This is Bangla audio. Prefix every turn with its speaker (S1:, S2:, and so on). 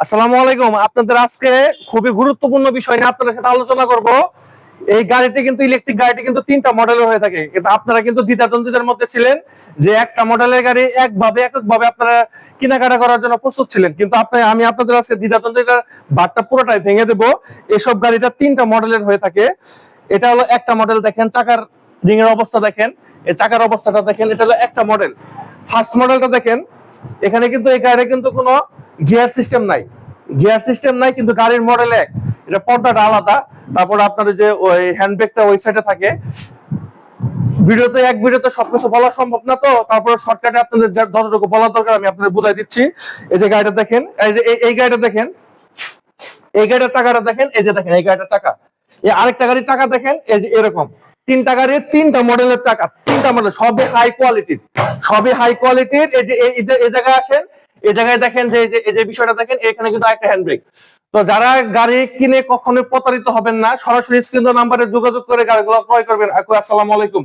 S1: আসসালামু আলাইকুম। আপনাদের আজকে খুবই গুরুত্বপূর্ণ বিষয় নিয়ে আপনাদের সাথে আলোচনা করব। এই গাড়িটি কিন্তু ইলেকট্রিক গাড়িটি কিন্তু তিনটা মডেলের হয়ে থাকে, কিন্তু আপনারা কিন্তু দ্বিধাদ্বন্দ্বের মধ্যে ছিলেন যে একটা মডেলের গাড়ি এককভাবে আপনারা কেনাকাটা করার জন্য প্রস্তুত ছিলেন, কিন্তু আমি আপনাদের আজকে দ্বিধাদ্বন্দ্বের বারটা পুরোটাই ভেঙে দেব। এসব গাড়িটা তিনটা মডেলের হয়ে থাকে। এটা হলো একটা মডেল, দেখেন চাকার রিং এর অবস্থা দেখেন, এই চাকার অবস্থাটা দেখেন। এটা হলো একটা মডেল। ফার্স্ট মডেলটা দেখেন, এখানে কিন্তু এই গাড়ির কিন্তু কোনো গিয়ার সিস্টেম নাই, কিন্তু গাড়ির মডেল এক। এটা পর্দাটা আলাদা। তারপর আপনার যে ওই হ্যান্ডব্রেকটা ওই সাইডে থাকে। ভিডিওতে সবকিছু বলা সম্ভব না, তো তারপরে শর্টকাটে আপনাদের যতটুকু বলার দরকার আমি আপনাদের বুঝাই দিচ্ছি। এই যে গাড়িটা দেখেন, এই যে এই গাড়িটা দেখেন, এই গাড়িটার চাকাটা দেখেন, এই যে দেখেন এই গাড়িটার চাকা। এই আরেকটা গাড়ির চাকা দেখেন, এই যে এরকম। তিনটা গাড়ির তিনটা মডেলের চাকা, তিনটা মডেল, সবই হাই কোয়ালিটির। এই জায়গায় আসেন, এই জায়গায় দেখেন যে এই যে বিষয়টা দেখেন, এখানে কিন্তু একটা হ্যান্ড ব্রেক। তো যারা গাড়ি কিনে কখনো প্রতারিত হবেন না, সরাসরি স্ক্রিন নাম্বারে যোগাযোগ করে গাড়িগুলো ক্রয় করবেন। আসসালামু আলাইকুম।